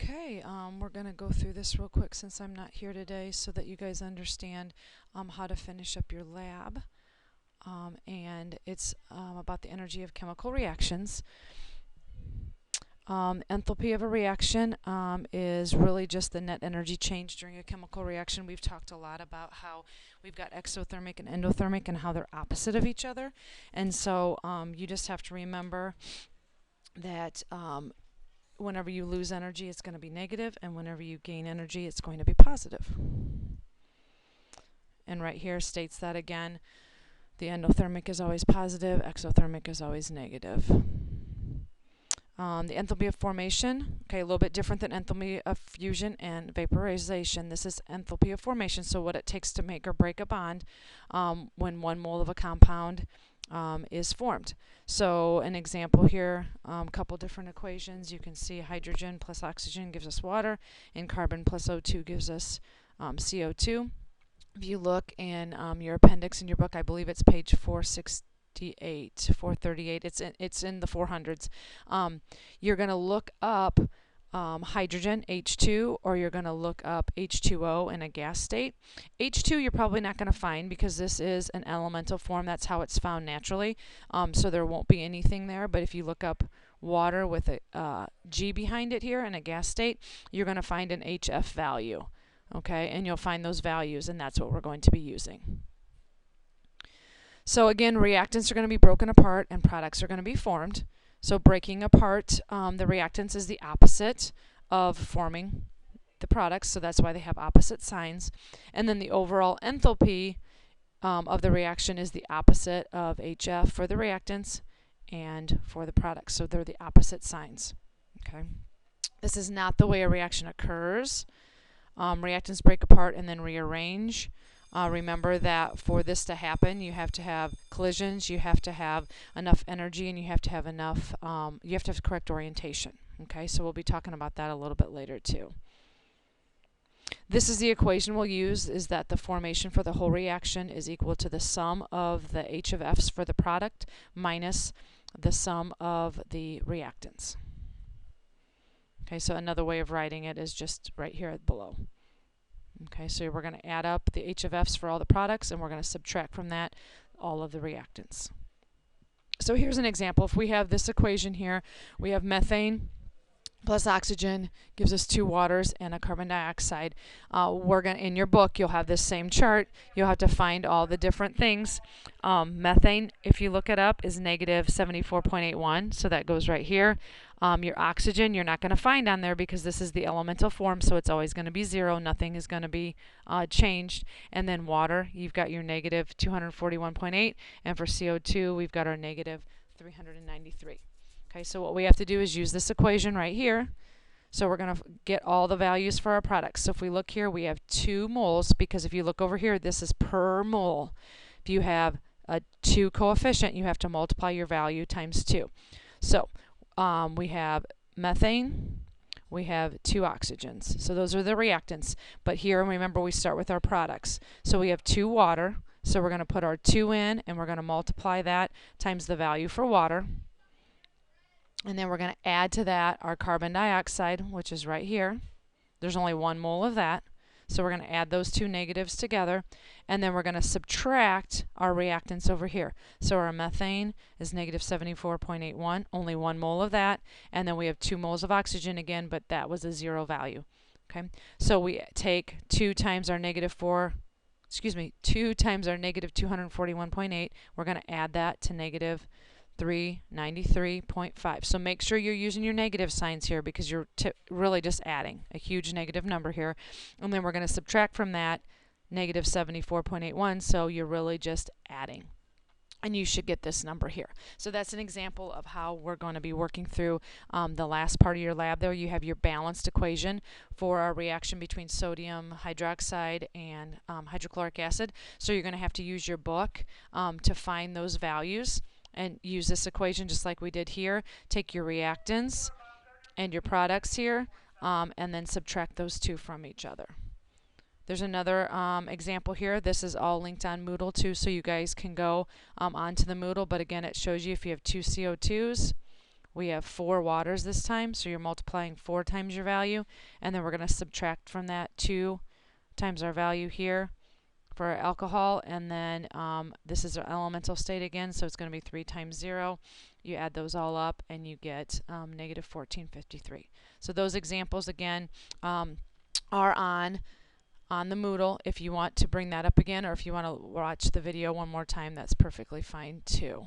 Okay, we're going to go through this real quick since I'm not here today so that you guys understand how to finish up your lab. And it's about the energy of chemical reactions. Enthalpy of a reaction is really just the net energy change during a chemical reaction. We've talked a lot about how we've got exothermic and endothermic and how they're opposite of each other. And so you just have to remember that whenever you lose energy, it's going to be negative, and whenever you gain energy, it's going to be positive. And right here states that again, the endothermic is always positive, exothermic is always negative. The enthalpy of formation, okay, a little bit different than enthalpy of fusion and vaporization. This is enthalpy of formation, so what it takes to make or break a bond when 1 mole of a compound is formed. So an example here, a couple different equations. You can see hydrogen plus oxygen gives us water, and carbon plus O2 gives us CO2. If you look in your appendix in your book, I believe it's page 468, 438, it's in the 400s. You're going to look up hydrogen, H2, or you're going to look up H2O in a gas state. H2 you're probably not going to find because this is an elemental form. That's how it's found naturally. So there won't be anything there. But if you look up water with a G behind it here in a gas state, you're going to find an HF value. Okay, and you'll find those values, and that's what we're going to be using. So again, reactants are going to be broken apart and products are going to be formed. So breaking apart the reactants is the opposite of forming the products, so that's why they have opposite signs. And then the overall enthalpy of the reaction is the opposite of HF for the reactants and for the products, so they're the opposite signs. Okay, this is not the way a reaction occurs. Reactants break apart and then rearrange. Remember that for this to happen, you have to have collisions, you have to have enough energy, and you have to have enough, you have to have correct orientation. Okay, so we'll be talking about that a little bit later too. This is the equation we'll use, is that the formation for the whole reaction is equal to the sum of the H of F's for the product minus the sum of the reactants. Okay, so another way of writing it is just right here below. Okay, so we're going to add up the H of F's for all the products, and we're going to subtract from that all of the reactants. So here's an example. If we have this equation here, we have methane plus oxygen gives us 2 waters and a carbon dioxide. In your book, you'll have this same chart. You'll have to find all the different things. Methane, if you look it up, is negative 74.81, so that goes right here. Your oxygen, you're not going to find on there because this is the elemental form, so it's always going to be 0. Nothing is going to be changed. And then water, you've got your negative 241.8, and for CO2, we've got our negative 393. Okay, so what we have to do is use this equation right here. So we're going to get all the values for our products. So if we look here, we have 2 moles, because if you look over here, this is per mole. If you have a 2 coefficient, you have to multiply your value times 2. So we have methane, we have 2 oxygens. So those are the reactants. But here, remember, we start with our products. So we have 2 water. So we're going to put our 2 in, and we're going to multiply that times the value for water. And then we're going to add to that our carbon dioxide, which is right here. There's only 1 mole of that. So we're going to add those 2 negatives together. And then we're going to subtract our reactants over here. So our methane is negative 74.81, only 1 mole of that. And then we have 2 moles of oxygen again, but that was a 0 value. Okay, so we take 2 times our negative 241.8. We're going to add that to negative 393.5. So make sure you're using your negative signs here because you're really just adding a huge negative number here. And then we're going to subtract from that negative 74.81, so you're really just adding. And you should get this number here. So that's an example of how we're going to be working through the last part of your lab there. You have your balanced equation for a reaction between sodium hydroxide and hydrochloric acid. So you're going to have to use your book to find those values and use this equation just like we did here. Take your reactants and your products here and then subtract those 2 from each other. There's another example here. This is all linked on Moodle too, so you guys can go onto the Moodle. But again, it shows you if you have 2 CO2s We have 4 waters this time, so you're multiplying 4 times your value, and then we're going to subtract from that 2 times our value here for our alcohol, and then this is our elemental state again, so it's going to be 3 times 0. You add those all up and you get negative 1453. So those examples again are on the Moodle. If you want to bring that up again, or if you want to watch the video one more time, that's perfectly fine too.